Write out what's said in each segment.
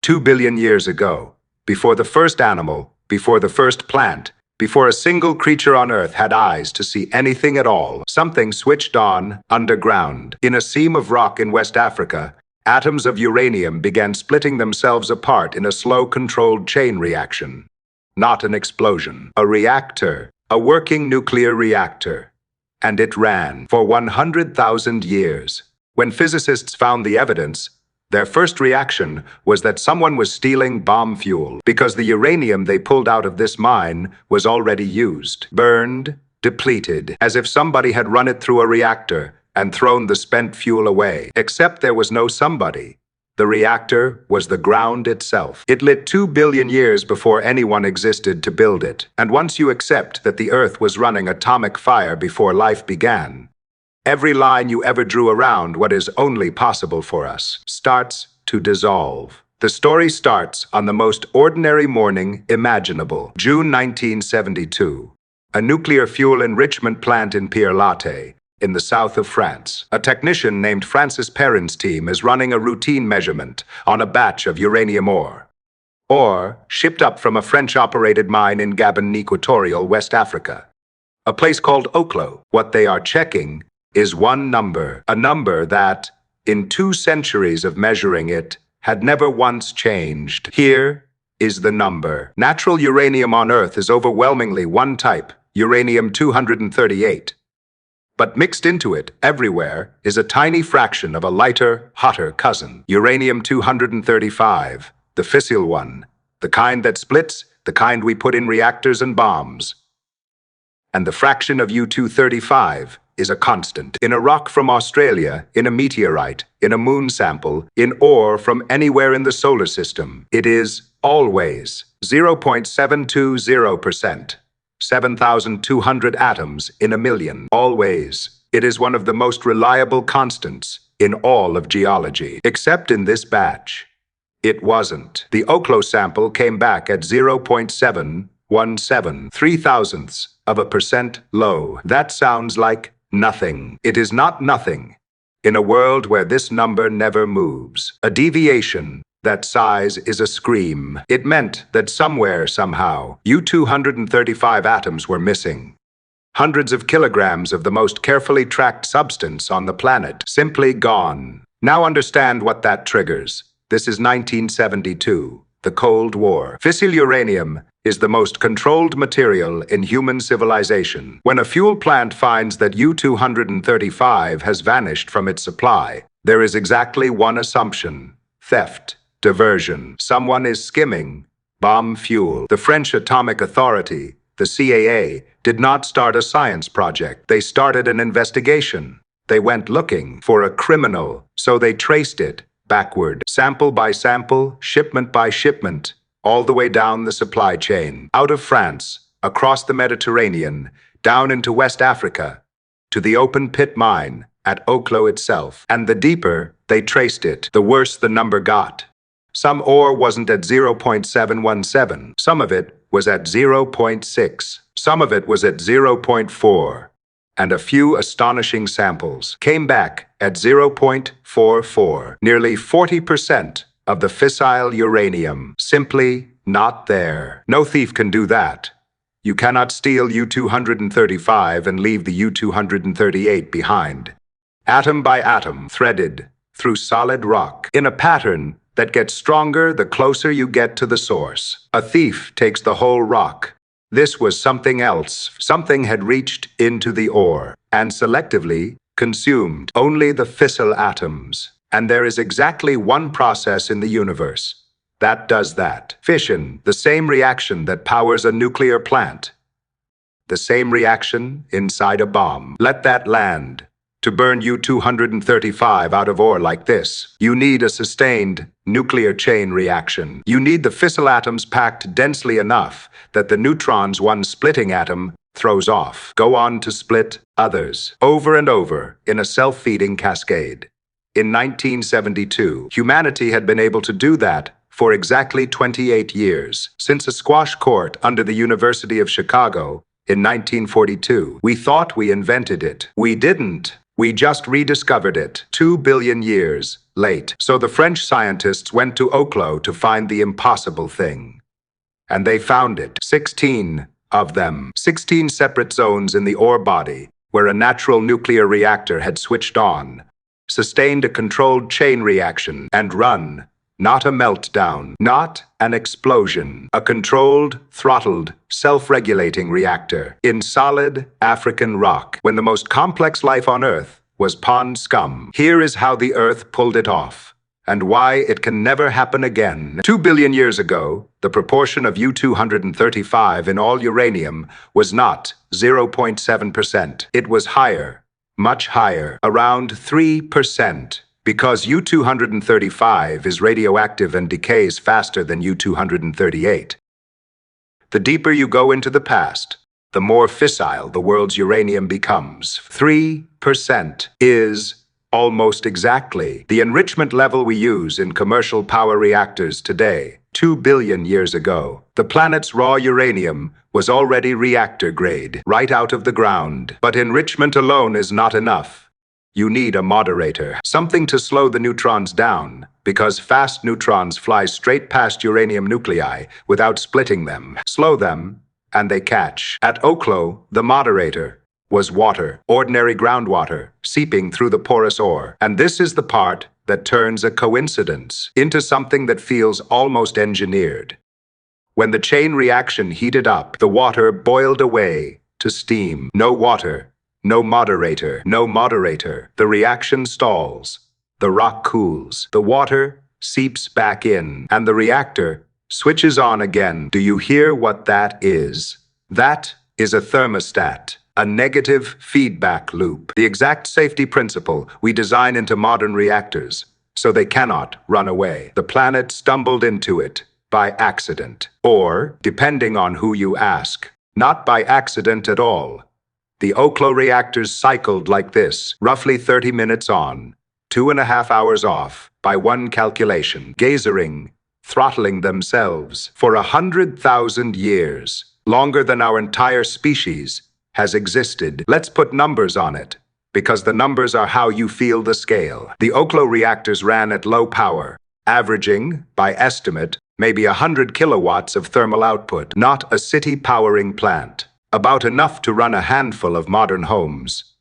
2 billion years ago, before the first animal, before the first plant, before a single creature on Earth had eyes to see anything at all, something switched on underground. In a seam of rock in West Africa, atoms of uranium began splitting themselves apart in a slow, controlled chain reaction. Not an explosion. A reactor. A working nuclear reactor. And it ran for 100,000 years. When physicists found the evidence, their first reaction was that someone was stealing bomb fuel because the uranium they pulled out of this mine was already used, burned, depleted, as if somebody had run it through a reactor and thrown the spent fuel away. Except there was no somebody. The reactor was the ground itself. It lit 2 billion years before anyone existed to build it. And once you accept that the Earth was running atomic fire before life began, every line you ever drew around what is only possible for us starts to dissolve. The story starts on the most ordinary morning imaginable, June 1972. A nuclear fuel enrichment plant in Pierre Latte, in the south of France. A technician named Francis Perrin's team is running a routine measurement on a batch of uranium ore shipped up from a French-operated mine in Gabon, Equatorial West Africa. A place called Oklo. What they are checking is one number, a number that, in 2 centuries of measuring it, had never once changed. Here is the number. Natural uranium on Earth is overwhelmingly one type, uranium-238. But mixed into it, everywhere, is a tiny fraction of a lighter, hotter cousin, uranium-235, the fissile one, the kind that splits, the kind we put in reactors and bombs. And the fraction of U-235 is a constant. In a rock from Australia, in a meteorite, in a moon sample, in ore from anywhere in the solar system, it is always 0.720%. 7,200 atoms in a million. Always. It is one of the most reliable constants in all of geology. Except in this batch. It wasn't. The Oklo sample came back at 0.717, 0.03% low. That sounds like nothing. It is not nothing. In a world where this number never moves. A deviation that size is a scream. It meant that somewhere, somehow, U-235 atoms were missing. Hundreds of kilograms of the most carefully tracked substance on the planet, simply gone. Now understand what that triggers. This is 1972, the Cold War. Fissile uranium is the most controlled material in human civilization. When a fuel plant finds that U-235 has vanished from its supply, there is exactly one assumption: theft. Diversion. Someone is skimming bomb fuel. The French Atomic Authority, the CAA, did not start a science project. They started an investigation. They went looking for a criminal, so they traced it backward, sample by sample, shipment by shipment, all the way down the supply chain, out of France, across the Mediterranean, down into West Africa, to the open pit mine at Oklo itself. And the deeper they traced it, the worse the number got. Some ore wasn't at 0.717. Some of it was at 0.6. Some of it was at 0.4. And a few astonishing samples came back at 0.44. Nearly 40% of the fissile uranium simply not there. No thief can do that. You cannot steal U-235 and leave the U-238 behind. Atom by atom, threaded through solid rock, in a pattern that gets stronger the closer you get to the source. A thief takes the whole rock. This was something else. Something had reached into the ore and selectively consumed only the fissile atoms. And there is exactly one process in the universe that does that. Fission, the same reaction that powers a nuclear plant. The same reaction inside a bomb. Let that land. To burn U-235 out of ore like this, you need a sustained nuclear chain reaction. You need the fissile atoms packed densely enough that the neutrons one splitting atom throws off go on to split others, over and over, in a self-feeding cascade. In 1972, humanity had been able to do that for exactly 28 years, since a squash court under the University of Chicago in 1942. We thought we invented it. We didn't. We just rediscovered it 2 billion years late. So the French scientists went to Oclo to find the impossible thing. And they found it. 16 of them. 16 separate zones in the ore body where a natural nuclear reactor had switched on, sustained a controlled chain reaction, and run, not a meltdown, not an explosion, a controlled, throttled, self-regulating reactor in solid African rock when the most complex life on Earth was pond scum. Here is how the Earth pulled it off, and why it can never happen again. 2 billion years ago, the proportion of U-235 in all uranium was not 0.7%. It was higher, much higher, around 3%, because U-235 is radioactive and decays faster than U-238. The deeper you go into the past, the more fissile the world's uranium becomes. 3% is almost exactly the enrichment level we use in commercial power reactors today. 2 billion years ago, the planet's raw uranium was already reactor grade, right out of the ground. But enrichment alone is not enough. You need a moderator, something to slow the neutrons down, because fast neutrons fly straight past uranium nuclei without splitting them. Slow them, and they catch. At Oclo, the moderator was water, ordinary groundwater, seeping through the porous ore. And this is the part that turns a coincidence into something that feels almost engineered. When the chain reaction heated up, the water boiled away to steam. No water, no moderator, no moderator. The reaction stalls. The rock cools. The water seeps back in, and the reactor switches on again. Do you hear what that is? That is a thermostat. A negative feedback loop, the exact safety principle we design into modern reactors, so they cannot run away. The planet stumbled into it by accident, or, depending on who you ask, not by accident at all. The Oclo reactors cycled like this, roughly 30 minutes on, 2.5 hours off, by one calculation, gazering, throttling themselves for 100,000 years, longer than our entire species has existed. Let's put numbers on it, because the numbers are how you feel the scale. The Oclo reactors ran at low power, averaging, by estimate, maybe 100 kilowatts of thermal output, not a city-powering plant, about enough to run a handful of modern homes.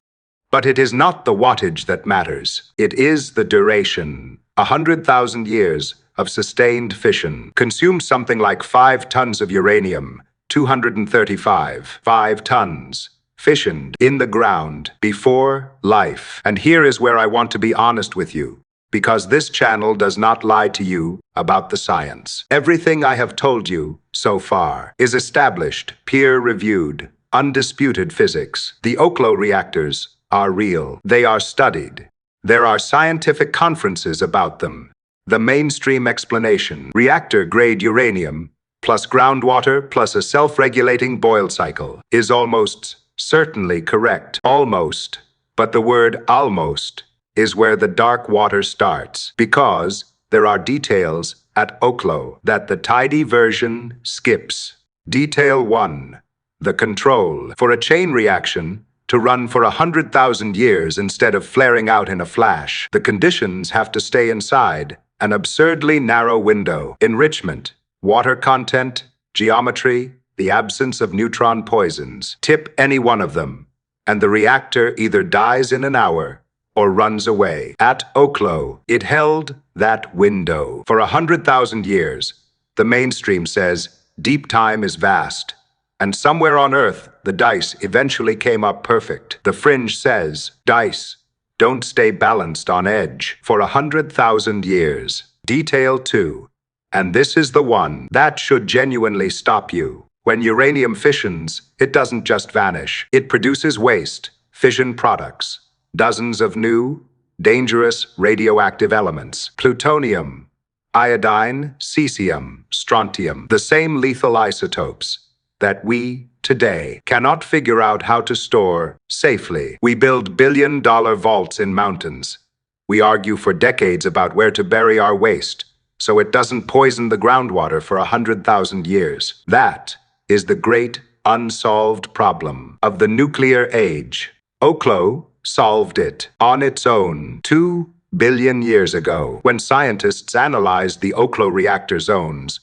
But it is not the wattage that matters. It is the duration. 100,000 years of sustained fission consumed something like 5 tons of uranium, 235, 5 tons, fissioned in the ground before life. And here is where I want to be honest with you, because this channel does not lie to you about the science. Everything I have told you so far is established, peer-reviewed, undisputed physics. The Oclo reactors are real. They are studied. There are scientific conferences about them. The mainstream explanation, reactor-grade uranium plus groundwater plus a self-regulating boil cycle, is almost certainly correct. Almost. But the word almost is where the dark water starts, because there are details at Oclo that the tidy version skips. Detail 1. The control. For a chain reaction to run for 100,000 years instead of flaring out in a flash, the conditions have to stay inside an absurdly narrow window. Enrichment, water content, geometry, the absence of neutron poisons. Tip any one of them, and the reactor either dies in an hour or runs away. At Oclo, it held that window for 100,000 years. The mainstream says deep time is vast, and somewhere on Earth, the dice eventually came up perfect. The fringe says dice don't stay balanced on edge for 100,000 years. Detail 2. And this is the one that should genuinely stop you. When uranium fissions, it doesn't just vanish. It produces waste, fission products, dozens of new, dangerous radioactive elements. Plutonium, iodine, cesium, strontium, the same lethal isotopes that we, today, cannot figure out how to store safely. We build billion-dollar vaults in mountains. We argue for decades about where to bury our waste, so it doesn't poison the groundwater for 100,000 years. That is the great unsolved problem of the nuclear age. Oclo solved it on its own. 2 billion years ago. When scientists analyzed the Oklo reactor zones,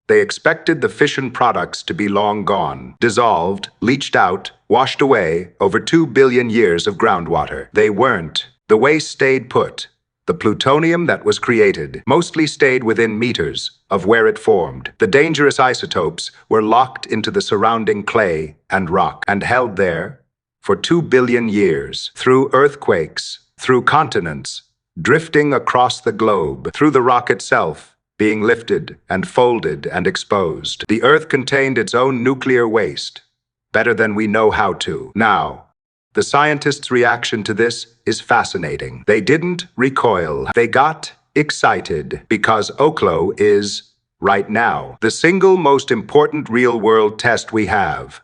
they expected the fission products to be long gone, dissolved, leached out, washed away over 2 billion years of groundwater. They weren't. The waste stayed put. The plutonium that was created mostly stayed within meters of where it formed. The dangerous isotopes were locked into the surrounding clay and rock and held there for 2 billion years, through earthquakes, through continents, drifting across the globe, through the rock itself, being lifted and folded and exposed. The Earth contained its own nuclear waste, better than we know how to. Now, the scientists' reaction to this is fascinating. They didn't recoil. They got excited because Oklo is, right now, the single most important real-world test we have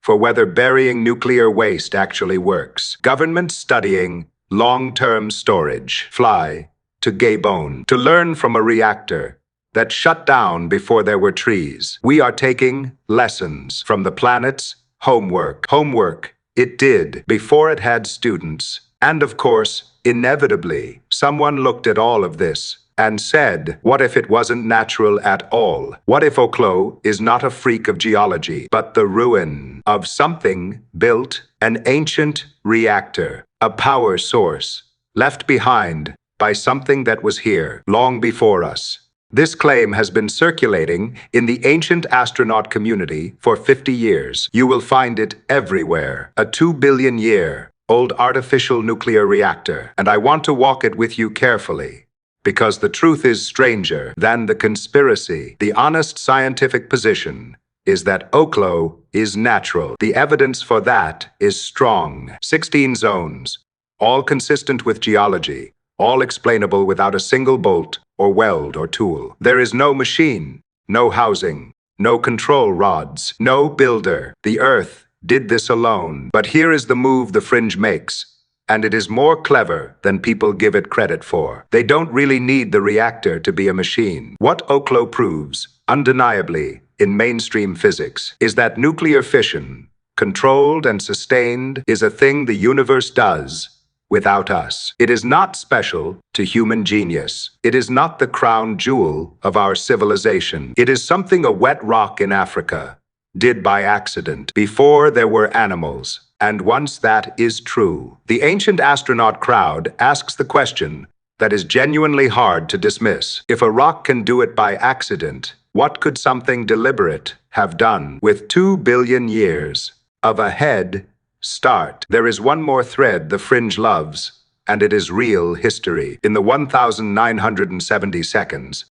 for whether burying nuclear waste actually works. Governments studying long-term storage fly to Gabon to learn from a reactor that shut down before there were trees. We are taking lessons from the planet's homework. Homework it did before it had students. And of course, inevitably, someone looked at all of this and said, what if it wasn't natural at all? What if Oklo is not a freak of geology, but the ruin of something built, an ancient reactor, a power source, left behind by something that was here long before us? This claim has been circulating in the ancient astronaut community for 50 years. You will find it everywhere. A 2 billion year old artificial nuclear reactor. And I want to walk it with you carefully, because the truth is stranger than the conspiracy. The honest scientific position is that Oklo is natural. The evidence for that is strong. 16 zones, all consistent with geology, all explainable without a single bolt or weld or tool. There is no machine, no housing, no control rods, no builder. The Earth did this alone. But here is the move the fringe makes, and it is more clever than people give it credit for. They don't really need the reactor to be a machine. What Oklo proves, undeniably, in mainstream physics, is that nuclear fission, controlled and sustained, is a thing the universe does without us. It is not special to human genius. It is not the crown jewel of our civilization. It is something a wet rock in Africa did by accident before there were animals. And once that is true, the ancient astronaut crowd asks the question that is genuinely hard to dismiss. If a rock can do it by accident, what could something deliberate have done with 2 billion years of a head start? There is one more thread the fringe loves, and it is real history. In the 1970 seconds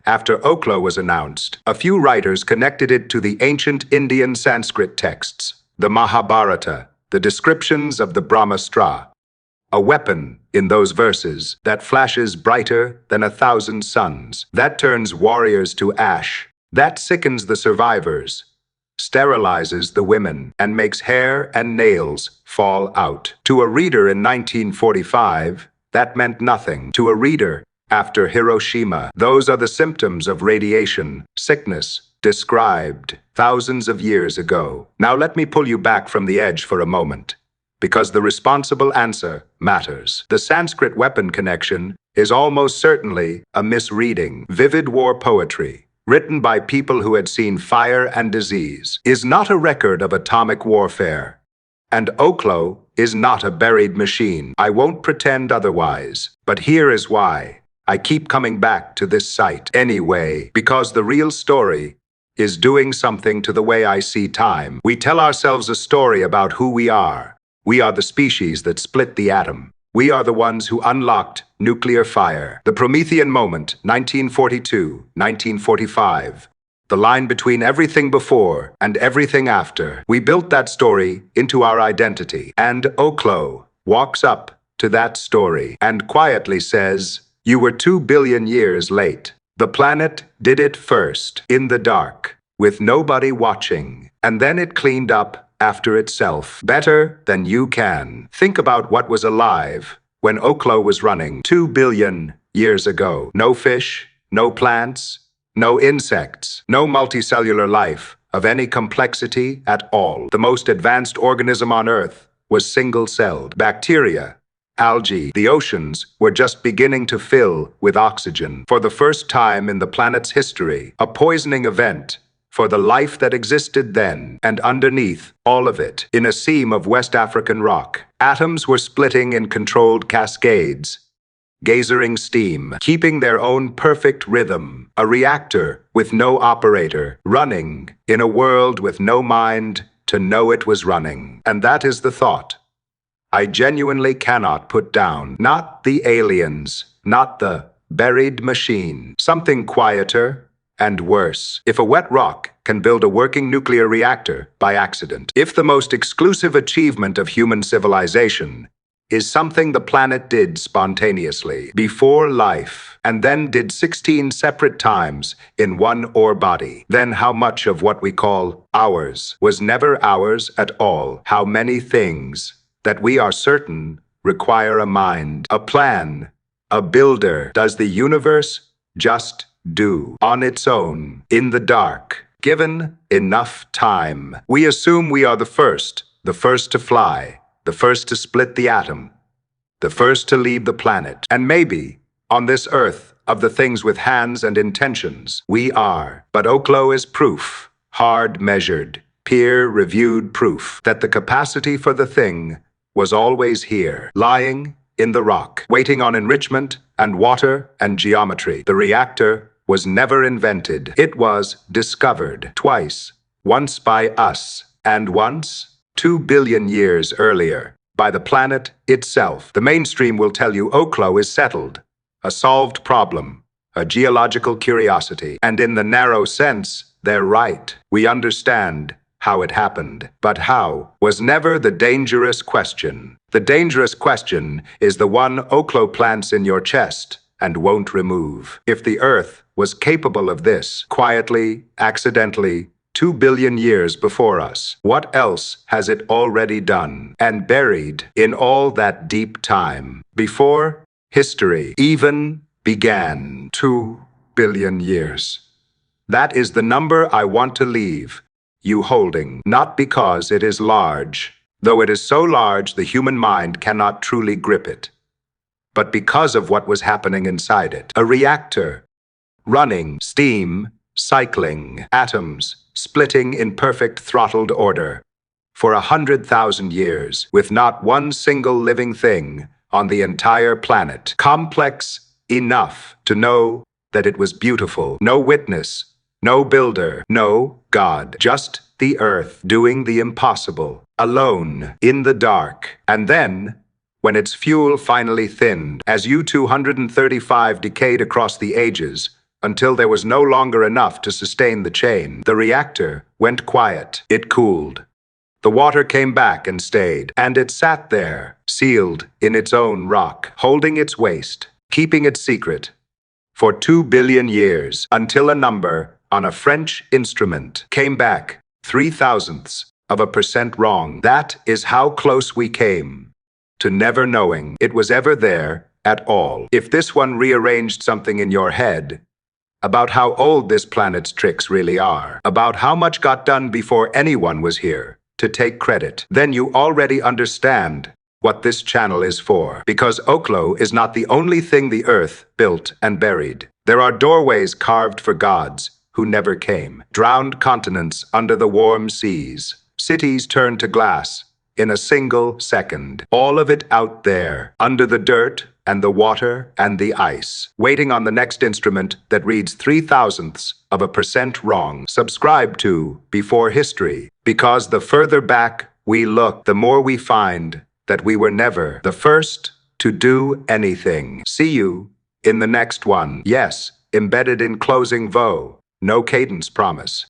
after Oklo was announced, a few writers connected it to the ancient Indian Sanskrit texts, the Mahabharata, the descriptions of the Brahmastra, a weapon in those verses that flashes brighter than 1,000 suns, that turns warriors to ash, that sickens the survivors, sterilizes the women, and makes hair and nails fall out. To a reader in 1945, that meant nothing. To a reader after Hiroshima, those are the symptoms of radiation, sickness, described thousands of years ago. Now let me pull you back from the edge for a moment, because the responsible answer matters. The Sanskrit weapon connection is almost certainly a misreading. Vivid war poetry, written by people who had seen fire and disease, is not a record of atomic warfare. And Oklo is not a buried machine. I won't pretend otherwise, but here is why I keep coming back to this site anyway, because the real story is doing something to the way I see time. We tell ourselves a story about who we are. We are the species that split the atom. We are the ones who unlocked nuclear fire. The Promethean moment, 1942, 1945. The line between everything before and everything after. We built that story into our identity. And Oklo walks up to that story and quietly says, "You were 2 billion years late. The planet did it first, in the dark, with nobody watching, and then it cleaned up after itself, better than you can." Think about what was alive when Oklo was running 2 billion years ago. No fish, no plants, no insects, no multicellular life of any complexity at all. The most advanced organism on Earth was single-celled. Bacteria algae. The oceans were just beginning to fill with oxygen. For the first time in the planet's history, a poisoning event for the life that existed then, and underneath all of it, in a seam of West African rock, atoms were splitting in controlled cascades, geysering steam, keeping their own perfect rhythm, a reactor with no operator, running in a world with no mind to know it was running. And that is the thought I genuinely cannot put down. Not the aliens, not the buried machine. Something quieter and worse. If a wet rock can build a working nuclear reactor by accident, if the most exclusive achievement of human civilization is something the planet did spontaneously, before life, and then did 16 separate times in one ore body, then how much of what we call ours was never ours at all? How many things that we are certain require a mind, a plan, a builder? Does the universe just do on its own, in the dark, given enough time? We assume we are the first to fly, the first to split the atom, the first to leave the planet. And maybe, on this earth of the things with hands and intentions, we are. But Oklo is proof, hard measured, peer-reviewed proof, that the capacity for the thing was always here, lying in the rock, waiting on enrichment and water and geometry. The reactor was never invented. It was discovered twice, once by us, and once 2 billion years earlier, by the planet itself. The mainstream will tell you Oklo is settled, a solved problem, a geological curiosity. And in the narrow sense, they're right. We understand how it happened. But how was never the dangerous question. The dangerous question is the one Oklo plants in your chest and won't remove. If the Earth was capable of this, quietly, accidentally, 2 billion years before us, what else has it already done and buried in all that deep time before history even began? 2 billion years. That is the number I want to leave you holding, not because it is large, though it is so large the human mind cannot truly grip it, but because of what was happening inside it. A reactor, running, steam, cycling, atoms, splitting in perfect throttled order for 100,000 years, with not one single living thing on the entire planet. Complex enough to know that it was beautiful. No witness, no builder, no God. Just the Earth doing the impossible, alone, in the dark. And then, when its fuel finally thinned, as U-235 decayed across the ages, until there was no longer enough to sustain the chain, the reactor went quiet. It cooled. The water came back and stayed, and it sat there, sealed in its own rock, holding its waste, keeping its secret, for 2 billion years, until a number on a French instrument came back 0.003% wrong. That is how close we came to never knowing it was ever there at all. If this one rearranged something in your head about how old this planet's tricks really are, about how much got done before anyone was here to take credit, then you already understand what this channel is for. Because Oklo is not the only thing the Earth built and buried. There are doorways carved for gods who never came, drowned continents under the warm seas, cities turned to glass in a single second. All of it out there, under the dirt and the water and the ice, waiting on the next instrument that reads 0.003% wrong. Subscribe to Before History, because the further back we look, the more we find that we were never the first to do anything. See you in the next one. Yes, embedded in closing VO, no cadence promise.